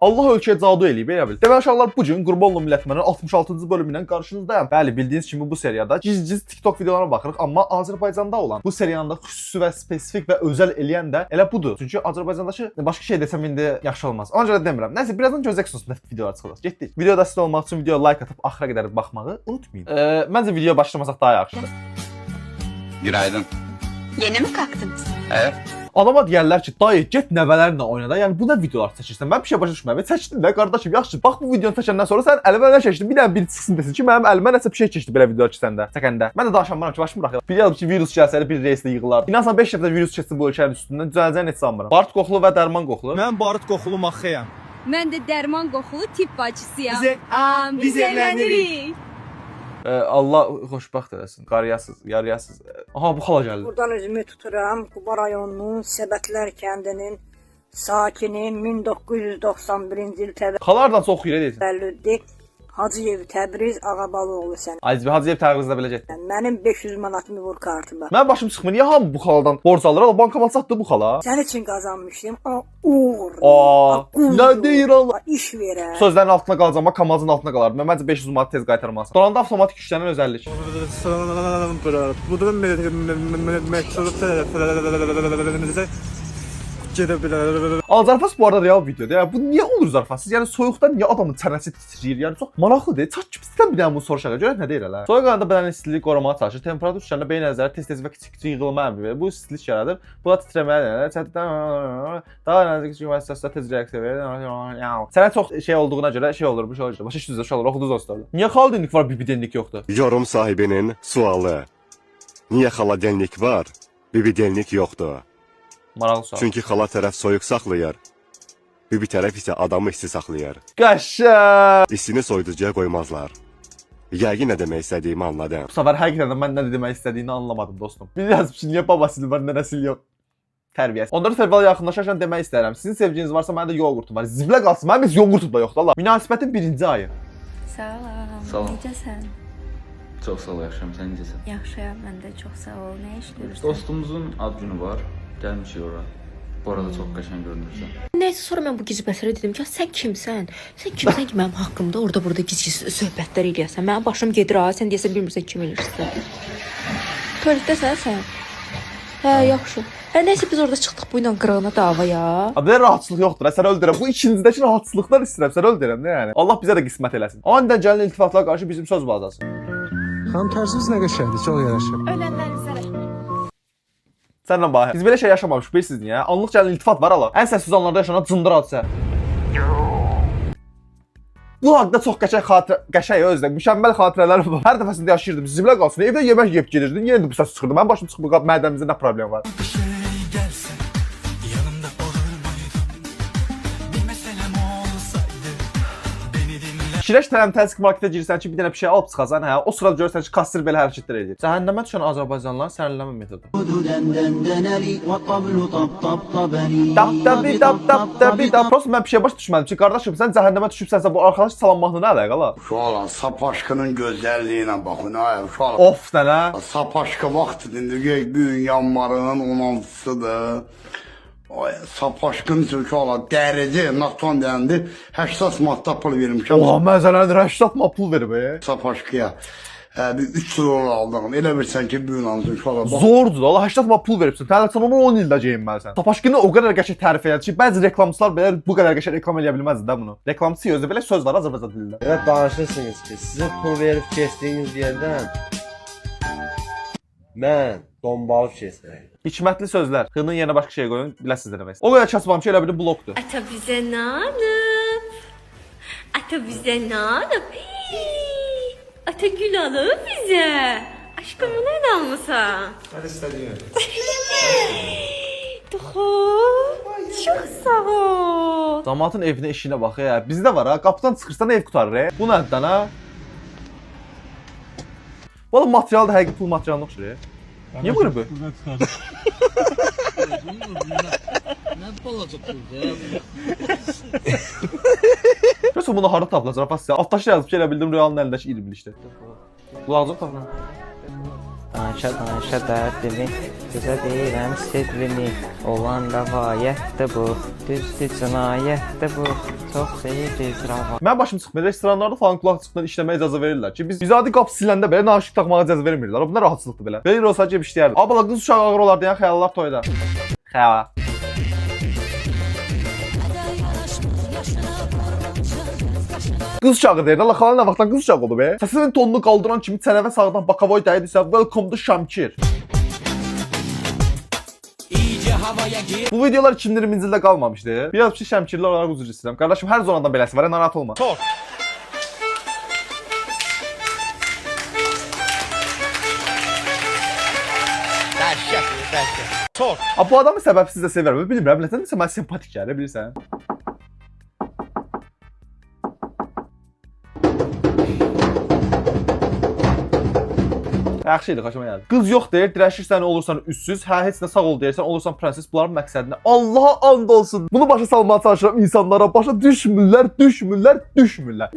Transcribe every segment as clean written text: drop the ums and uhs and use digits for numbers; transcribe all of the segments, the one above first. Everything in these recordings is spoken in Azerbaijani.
Allah ölkəyə cadu eləyib, elə bil. Deməli uşaqlar, bu gün Qurbanlı Millətmənin 66-cı bölümü ilə qarşınızdayım. Bəli, bildiyiniz kimi bu seriyada giz-giz TikTok videolarına baxırıq, amma Azərbaycanda olan bu seriyanın da xüsusi və spesifik və özəl eləyən də elə budur. Çünki Azərbaycandakı başqa şey desəm indi yaxşı olmaz. Ona görə demirəm. Nəsə, birazdan gözləksiniz nəsə videolar çıxacaq. Getdik. Videoda sizə olmaq üçün videoya like atıb axıra qədər baxmağı unutmayın. Məncə videoya başlamasaq daha yaxşıdır. Günaydın. Yeni mi kalktınız? Evet. Adama deyərlər ki, dayı get nəvələrinlə oyna da. Yəni bu nə videolar çəkirsən? Mən bir şey başa düşmürəm. Çəkdin də qardaşım, yaxşı. Bax bu videonu çəkəndən sonra sən əlimə nə çəkdin? Bir dənə biri çıxsın desin ki, mənim əlimə nəsə bir şey keçdi belə video çəkəndə. Mən də danışamıram ki, başım bıraxır. Bilirəm ki, virus gəlsəydi bir reysdə yığılar. İnansan 5 dəfə virus keçsə bu ölkənin üstündən düzələcəyini heç sanmıram. Barıt qoxulu və dərman qoxulu. Mən barıt qoxulu maxıyam. Mən də dərman qoxulu tibb bacısıyam. Biz evlənirik. Allah xoşbəxt eləsin. Qarıyasız, yarıyasız. Aha bu xala gəldi. Buradan özümü tuturam. Quba rayonunun Səbətlər kəndinin sakini 1991-ci il Xalardan çox xeyirə deyirsən. təvəllüdlü Hacıyev Təbriz Ağabalıoğlu sən. Azbi Hacıyev təqrizdə belə getdi. Mənim 500 manatımı vur kartıma. Mən başım çıxmır. Niyə hamı bu xaladan borc alır? Allah bankomat satdı bu xala. Sənin üçün qazanmışdım. Uğur. Nə deyir Allah? İş verər. Sözlərin altına qalacağam, kamazın altına qalardım. Məncə 500 manat tez qaytarmalısın. Donanda avtomatik işlənən özəllik. Bu da məktəbimizə gedə bilər. Zarfas bu arada real videodur. Yəni bu niyə olur zarfasız? Yəni soyuqdan niyə adamın çənəsi titrəyir? Yəni çox maraqlıdır. Çat kipsdən bir dənə bunu soruşağa görə nə deyir hələ? Soyuq anında bədənin istiliyini qorumağa çalışır. Temperatur düşəndə beyin əzələri tez-tez və kiçik-kiçik yığılma əmri verir. Bu istilik yaradır. Bu da titrəməyə, çətin daha nazik vasitəsilə tez reaksiya verir. Sənə çox şey olduğuna görə şey olur, bu şey olur. Başa düşdünüz uşaqlar, oxudunuz dostlar. Niyə xaladenlik var, bibidenlik yoxdur? Yorum sahibinin sualı. Niyə xaladenlik var, bibidenlik yoxdur? Maraqlı sual. Çünki xala tərəf soyuq saxlayır, bibi tərəf isə adamı isti saxlayır. Qəşəng. İstini soyuducuya qoymazlar. Yəqin nə demək istədiyimi anladım. Bu səfər həqiqətən mən nə demək istədiyini anlamadım dostum. Bir yazıb ki, niyə babası var, nənəsi yox. Tərbiyəsi. 14 fevral yaxınlaşarkən demək istəyirəm. Sizin sevginiz varsa, məndə yoğurtum var. Ziblə qalsın. Mənim heç yoğurtum da yoxdur Allah. Münasibətin 1-ci ayı. Salam. Salam. Necəsən? Çox sağ ol, yaxşıyam. Sən necəsən? Yaxşıyam, mən də çox sağ ol. Nə işləyirsən? Dostumuzun ad günü var. Gəlmişik ora. Bu arada çox qəşəng görünürsən. Nəysə sonra mən bu gizbətlərə dedim ki, sən kimsən? Sən kimsən ki, mənim haqqımda orada-burada giz-giz söhbətlər eləyəsən? Mənim başım gedir ha, sən deyəsən bilmirsən kim eləyirsən. Tualetdəsən sən? Hə, yaxşı. Nəysə biz orada çıxdıq bu ilə qırağına davaya. Belə rahatçılıq yoxdur. Sən öldürəm. Bu ikincindəki rahatçılıqdan istəyirəm. Sən öldürəm nə yəni? Allah bizə də qismət eləsin. Anidən gələn iltifatlara qarşı bizim söz bazası. Xanım tərziniz nə qəşəngdir, çox yaraşır. Ölənlərinizə rəhmət. Sənlə bahə. Biz belə şey yaşamamışıq, bilirsiniz niyə? Anlıq gələn iltifat var ala. Ən səssiz anlarda yaşanan cındır hadisə. Bu haqda çox qəşəng özdə mükəmməl xatirələr var. Hər dəfəsində yaşayırdım. Ziblə qalsın. Evdə yemək yeyib gedirdim. Yenə də bu səs çıxırdı. Mənim başım çıxmır. Mədəmizdə nə problem var? Şirəş təzik marketə girsən ki, bir dənə bir şey alıb çıxasan, hə, o sırada görürsən ki, kassir belə hərəkətlər edir. Cəhənnəmə düşən Azərbaycanlıların sənələmə metodu. Prosta mən bir şey başa düşmədim ki, qardaşım, sən cəhənnəmə düşübsənsə bu arkadaş salanmaqla nə əlaqəli? Uşaqlar, Sapaşkının gözəlliyinə baxın, ay uşaqlar. Of dənə. Sapaşka vaxtıdır, indi büyün yanvarının 16-sıdır. Sapaşkın üçün uşaqlar, dərəcə, naxtan deyəndi, 80 manatda pul vermişəm. Oha, məzələndir, 80 manat pul verib, Sapaşkaya. Bir 3 lira aldım. Elə bilsən ki, büyün almışsın uşaqlar. Zordur da, Allah 80 manat pul veribsən. Tələsən onu 10 ildə geyinməlisən. Sapaşkını o qədər qəşəng tərif edir ki, bəzi reklamçılar belə bu qədər qəşəng reklam eləyə bilməzdi də bunu. Reklamçı özü belə söz var Azərbaycan dilində. Evet, danışırsınız ki, sizin pul verib keçdiyiniz yerdən mən donbalı keçirəm. Hikmətli sözlər. Xının yerinə başqa şey qoyun, biləsiniz nə demək. O qədər kasıbam ki, elə bir blokdur. Ata bizə nə alıb? Ata bizə nə alıb? Ata gül alıb bizə. Aşkım, bu nə almısan? Mən istədiyim. Çox sağ ol. Damatın evinə, işinə bax ya. Bizdə var ha, qapıdan çıxırsan ev qutarır. Bu nədən ha? Valla material da həqiqi pul materialına oxşur. Niyə bu bu? Nə balaca puldur? Görürsən bunu harda tapılacaq? Afasya. Altdaşda yazıb ki, elə bildim Real'ın əlindəki 20 işdir. Qulağınızı tapın. Danışa dərdimi Sizə deyirəm sirrini, olan rəvayətdir bu, düzdür cinayətdir bu, çox seyirsiniz rəvayət. Mən başım çıxmır. Restoranlarda falan qulaq çıxdan işləməyə icazə verirlər ki, biz adi qapı siləndə belə naşıq taxmağa icazə vermirlər. Bunlar rahatçılıqdır belə. Belə olsa cəb işləyərdi. Abala qız uşağı ağır olar deyən xəyallar toyda. Xəya. Qız uşağı deyir. Allah xalan nə vaxtdan qız uşağı oldu be? Səsinin tonunu qaldıran kimi çənəvə sağdan bakavoy dəyidirsə, welcome to Şamkir. Bu videolar 2020-ci ildə qalmamışdı. Biraz bir şey Şəmkirli olaraq üzr istəyirəm. Qardaşım hər zonadan beləsi var, narahat olma. Bu adamı səbəbsiz də sevirəm. Bilmirəm, nətənsə mən simpatik gəlir, bilirsən? Yaxşı idi, xoşuma gəldi. Qız yox deyir, dirəşirsən, olursan üssüz, hə heç nə sağ ol deyirsən, olursan prenses. Bunların məqsədinə Allaha and olsun. Bunu başa salmağa çalışıram insanlara, başa düşmürlər.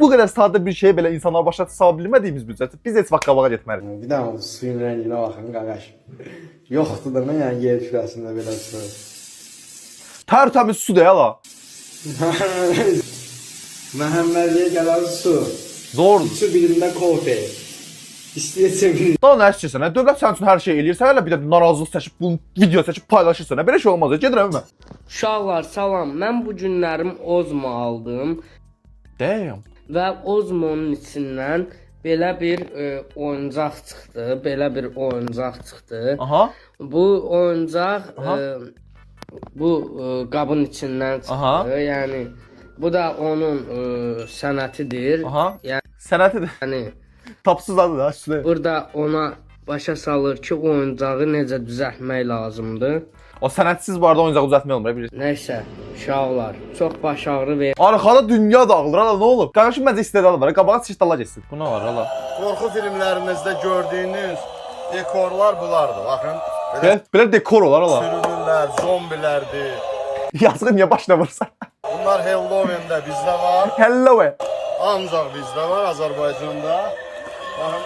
Bu qədər sadə bir şeyi belə insanlara başa sala bilmədiyimiz müddətdə biz heç vaxt qabağa getmərik. Bir daha suyun rənginə baxın qardaş. Yoxdur da mən yəni yer kürəsində belə su. Tərtəmiz su deyə la. Məhəmmədiyə gələn su. Zordur. Su birində kofe. İstəyəcək. Daha nə istəyirsən? Dövlət sənin üçün hər şey eləyir. Sən hələ bir də narazılıq çəkib bunu video çəkib paylaşırsan. Belə şey olmaz. Gedirəm mən. Uşaqlar salam, mən bu günlərim Ozmo aldım Damn. və Ozmo'nun içindən belə bir oyuncaq çıxdı. Aha. Bu oyuncaq bu qabın içindən çıxdı. Aha. Yəni bu da onun sənətidir. Aha. Sənətidir. Yəni Tapsız adı da üstüne. burada ona başa salır ki, oyuncağı necə düzəltmək lazımdır. O sənətsiz bu arada oyuncağı düzəltmək olmur, bilirsiniz. Nəysə, uşaqlar, çox baş ağrı verir. Arxada dünya dağılır, hala nə olub? Qardaşım məncə istedadı var. Qabağa çişdalla getsin. Bu nə var hala? Qorxu filmlərinizdə gördüyünüz dekorlar bulardır. Baxın. Belə dekor olar hala. Sürünürlər, zombilərdir. Yazığı niyə başına vursan? Bunlar Halloween-də bizdə var. Hello be. Ancaq bizdə var Azərbaycanda. Baxın,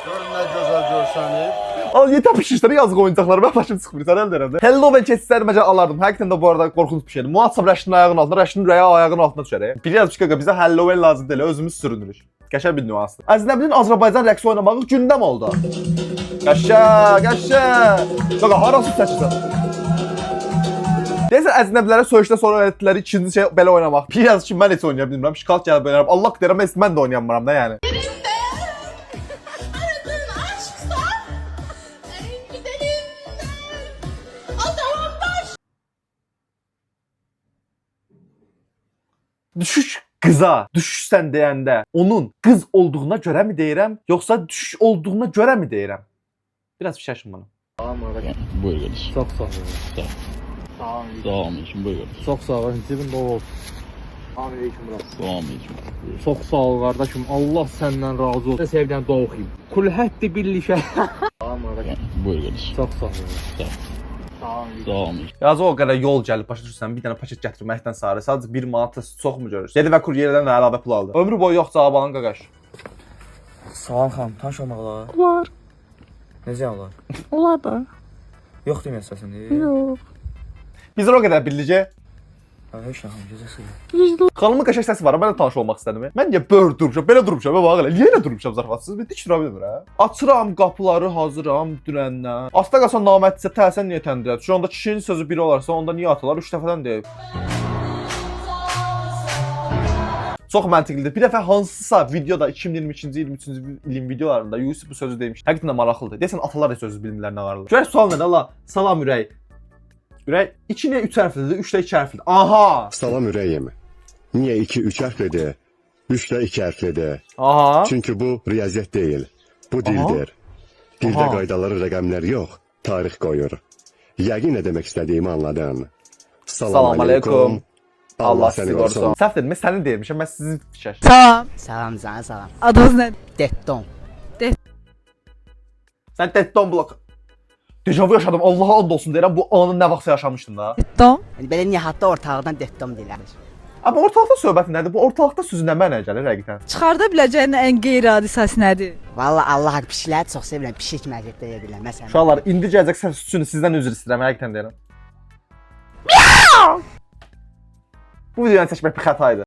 görün nə gözəl görsənib. Al yetə pişirsən yazıq oyuncaqları. Mən başım çıxmır. Sən əldə herhalde. Halloween keçsələr məcə alardım. Həqiqətən də bu arada qorxunç bir şeydir. Muatsab Rəşinin ayağının altına, Rəşinin ürəyi ayağının altına düşər. Bir yazmış qaqa bizə Halloween lazım deyil, özümüz sürünürük. Qəşəng bir nüansdır. Əznəbinin Azərbaycan rəqsi oynamağı gündəm oldu. Qəşəng. Qaqa harası çəkirsən? Deyəsən əznəbilərə söyüşdə sonra öyrətdilər ikinci şey belə oynamaq. Bir yaz ki mən heç oynaya bilmirəm. Şikayət gəlib oynarım. Allah deyirəm mən də oynayamıram da yəni. Düşüş qıza, düşüşsən deyəndə onun qız olduğuna görə mi deyirəm, yoxsa düşüş olduğuna görə mi deyirəm? Biraz bir şaşın bana. Buyur kardeşim. Çox sağ ol. Sağ olun için buyur. Çox sağ ol. Cibin dolu olsun. Aleyküm Murat. Sağ olun için. Çox sağ ol qardaşım. Allah səndən razı olsun. Sevdən də oxuyum. Kul həddi billişə. Buyur kardeşim. Çox sağ ol. Sağ olun. Yazıq o qədər yol gəlib başa düşürsən, bir dənə paket gətirməkdən sarı sadəcə 1 manata çox mu görür? Gedi və kuryerdən də əlavə pul aldı. Ömrü boyu yox cavab alan qaqaş. Salam xanım, tanış olmaq olar? Olar. Necə olar? Olar da. Yox demək istəsən. Yox. Bizə o qədər birlicə. Heç nə xanım, gözəl. Xanımın qəşəng səsi var, mən də tanış olmaq istədim. Mən niyə böyle durmuşam, belə durmuşam, bax elə. Niyə elə durmuşam zarafatsız? Bir dik dura bilmir hə. Açıram qapıları, hazıram dünəndən. Asta qalsan namətsə təhsən niyə təndirə? Şu anda kişinin sözü biri olarsa onda niyə atalar 3 dəfədən deyib. Çox məntiqlidir. Bir dəfə hansısa videoda 2022-ci il, 23-cü ilin videolarında Yusuf bu sözü demiş. Həqiqətən də maraqlıdır. Deyəsən atalar da sözü bilmirlər nə qararlı. Görək sual nədir Allah? Salam ürək. Ürək 2 ilə 3 hərflidir, 3 ilə 2 hərflidir. Aha! Salam ürəyim. Niyə 2-3 hərflidir? 3-də 2 hərflidir. Aha! Çünki bu riyaziyyat deyil. Bu dildir. Dildə qaydaları rəqəmlər yox, tarix qoyur. Yəqin nə demək istədiyimi anladın. Salam aleykum. Allah səni qorusun. Səhv dedim, mən səni deyirmişəm, mən sizin fikir. Salam. Salam canı salam. Adınız nədir? Detton. Sən Detton blok. Dejavu yaşadım, Allaha and olsun deyirəm, bu anı nə vaxtsa yaşamışdım da. Tom. Yəni belə nihatda ortağıdan detton deyirlər. Amma ortalıqda söhbətin nədir? Bu ortalıqda sözü nə mənə gəlir həqiqətən? Çıxarda biləcəyin ən qeyri-adi səs nədir? Valla Allah haqq pişikləri çox sevirəm. Pişik məzət deyə biləm. Məsələn. Uşaqlar, indi gələcək səs üçün sizdən üzr istəyirəm, həqiqətən deyirəm. Bu videonu çəkmək bir xəta idi.